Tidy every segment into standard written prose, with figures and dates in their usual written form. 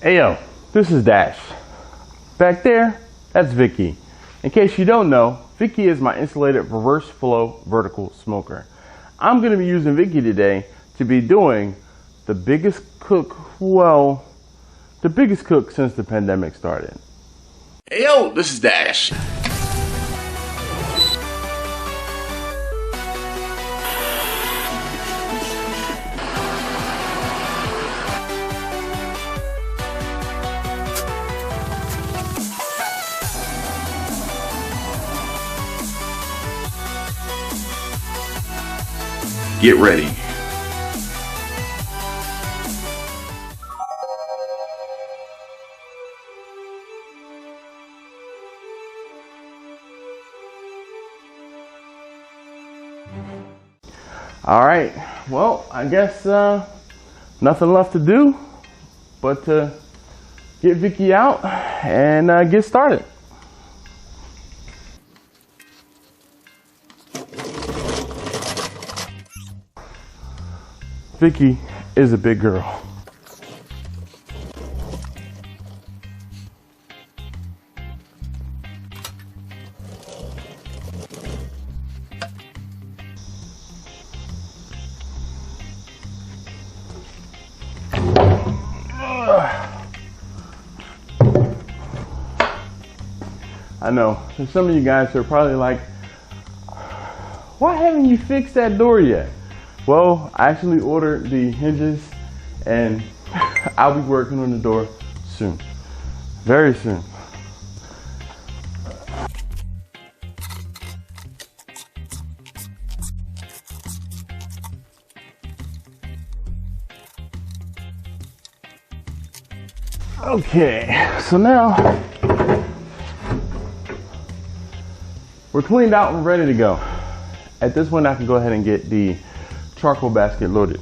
Hey yo, this is Dash. Back there, that's Vicky. In case you don't know, Vicky is my insulated reverse flow vertical smoker. I'm gonna be using Vicky today to be doing the biggest cook, well, the biggest cook since the pandemic started. Hey yo, this is Dash. Get ready. All right, well, I guess nothing left to do but to get Vicky out and get started. Vicky is a big girl. I know, there's some of you guys who are probably like, why haven't you fixed that door yet? Well, I actually ordered the hinges and I'll be working on the door soon, very soon. Okay, so now we're cleaned out and ready to go. At this point, I can go ahead and get the charcoal basket loaded.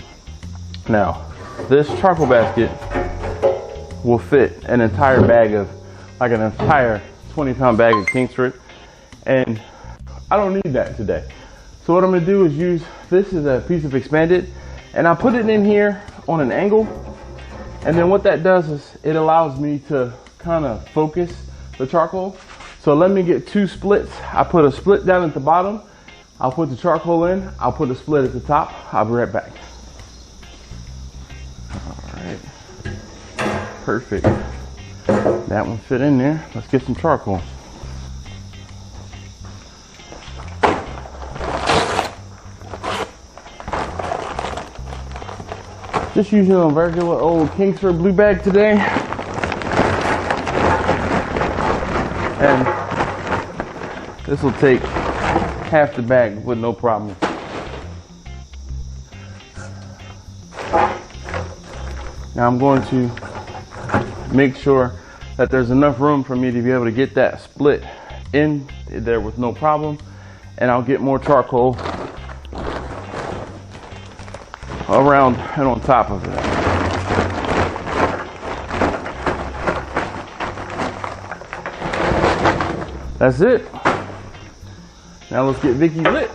Now, this charcoal basket will fit an entire bag of, like an entire 20-pound bag of Kingsford, and I don't need that today. So what I'm gonna do is use this as a piece of expanded, and I'll put it in here on an angle, and then what that does is it allows me to kind of focus the charcoal. So let me get two splits. I put a split down at the bottom, I'll put the charcoal in, I'll put a split at the top. I'll be right back. All right, perfect. That one fit in there. Let's get some charcoal. Just using a regular old Kingsford blue bag today. And this will take half the bag with no problem. Now I'm going to make sure that there's enough room for me to be able to get that split in there with no problem, and I'll get more charcoal around and on top of it. That's it. Now let's get Vicky lit.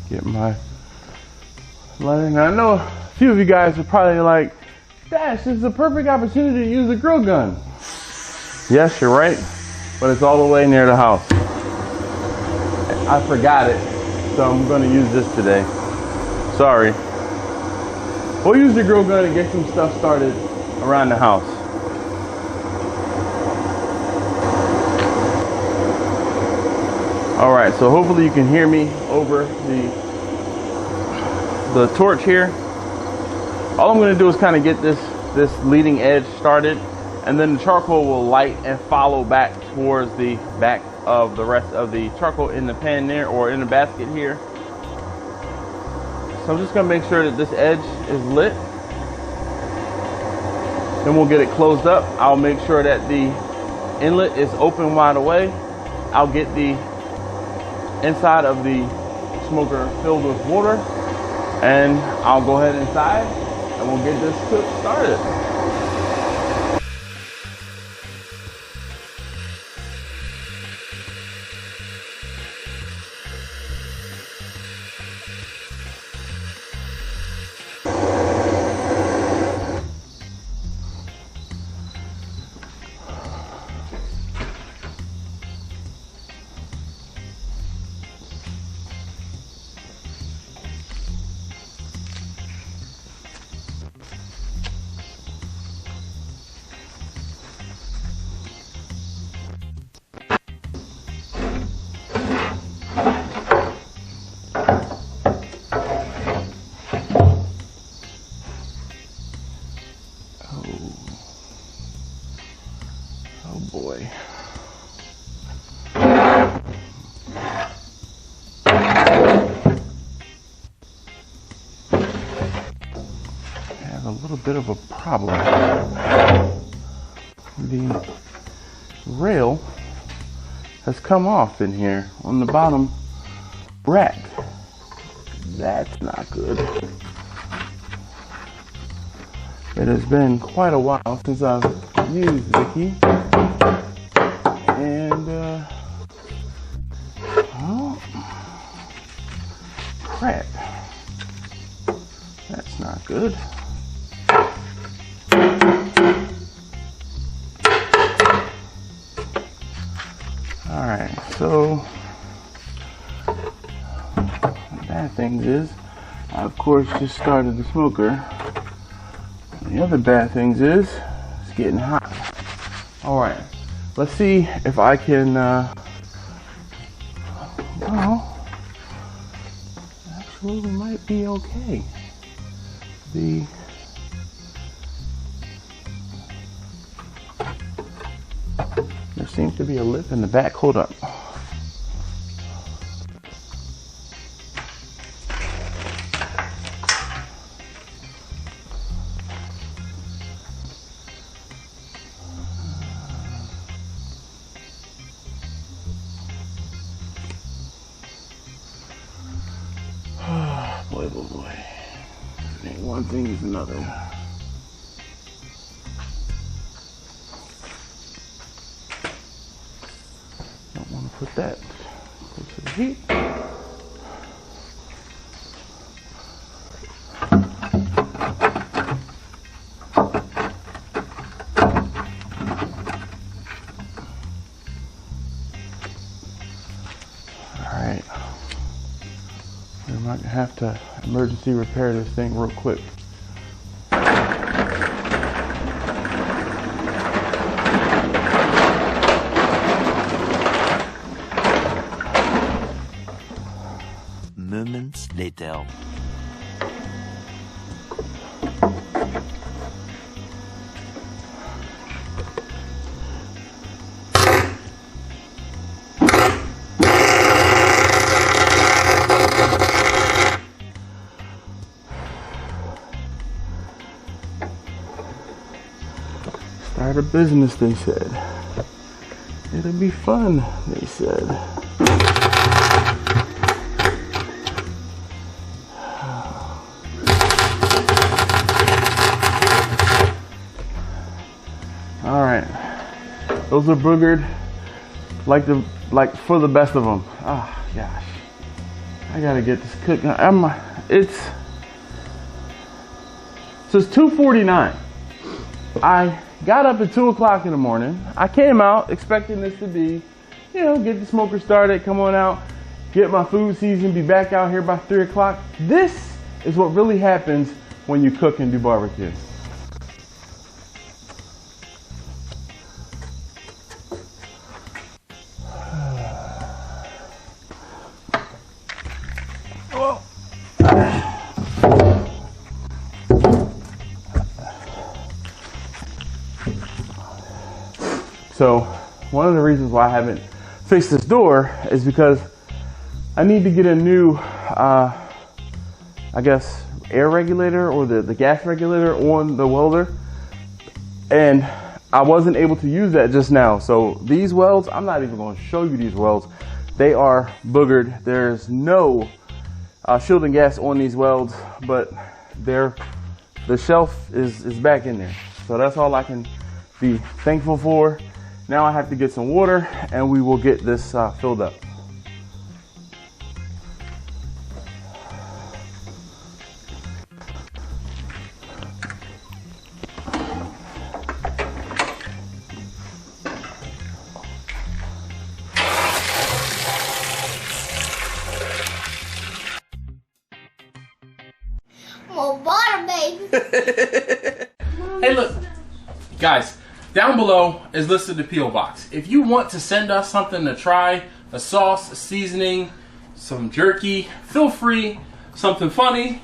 Get my lighter. Now I know a few of you guys are probably like, Dash, this is a perfect opportunity to use a grill gun. Yes, you're right, but it's all the way near the house. I forgot it, so I'm going to use this today. Sorry. We'll use the grill gun and get some stuff started around the house. All right, so hopefully you can hear me over the torch here. All I'm going to do is kind of get this leading edge started, and then the charcoal will light and follow back towards the back of the rest of the charcoal in the pan there, or in the basket here. So I'm just gonna make sure that this edge is lit. Then we'll get it closed up. I'll make sure that the inlet is open wide away. I'll get the inside of the smoker filled with water, and I'll go ahead inside and we'll get this cook started. boy. A little bit of a problem. The rail has come off in here on the bottom rack. That's not good. It has been quite a while since I've used Vicky, and oh, crap. That's not good. Alright, so the bad things is I of course just started the smoker. The other bad things is it's getting hot. Alright, let's see if I can well, actually we might be okay. There seems to be a lip in the back. Hold up. Boy, boy, boy. One thing is another. Don't want to put that close to the heat. Alright. We might have to emergency repair this thing real quick. Moments later. Start a business, they said. It'll be fun, they said. All right, those are boogered, like for the best of them. Oh gosh, I gotta get this cooking. It's 2:49. I got up at 2 o'clock in the morning. I came out expecting this to be, get the smoker started, come on out, get my food seasoned, be back out here by 3 o'clock. This is what really happens when you cook and do barbecue. So one of the reasons why I haven't fixed this door is because I need to get a new, I guess, air regulator or the gas regulator on the welder. And I wasn't able to use that just now. So these welds, I'm not even going to show you these welds. They are boogered. There's no shielding gas on these welds, but the shelf is back in there. So that's all I can be thankful for. Now I have to get some water and we will get this filled up. More water, baby. Hey, look, guys. Down below is listed the P.O. Box. If you want to send us something to try, a sauce, a seasoning, some jerky, feel free. Something funny,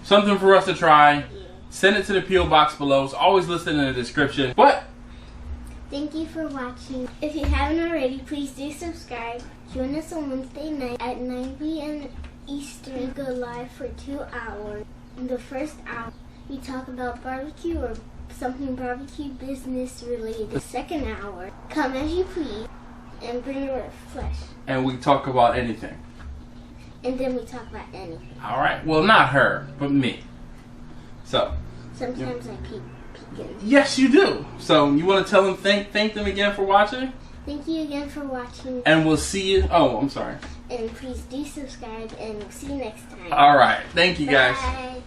something for us to try, send it to the P.O. Box below. It's always listed in the description. But Thank you for watching. If you haven't already, please do subscribe. Join us on Wednesday night at 9 p.m. Eastern. Go live for 2 hours. In the first hour, we talk about barbecue or something barbecue business related. The second hour, come as you please and bring your flesh. And we talk about anything. And then we talk about anything. Alright, well not her, but me. So. Sometimes I peek in. Yes, you do. So you want to tell them thank them again for watching? Thank you again for watching. And we'll see you. Oh, I'm sorry. And please do subscribe and we'll see you next time. Alright, thank you guys. Bye.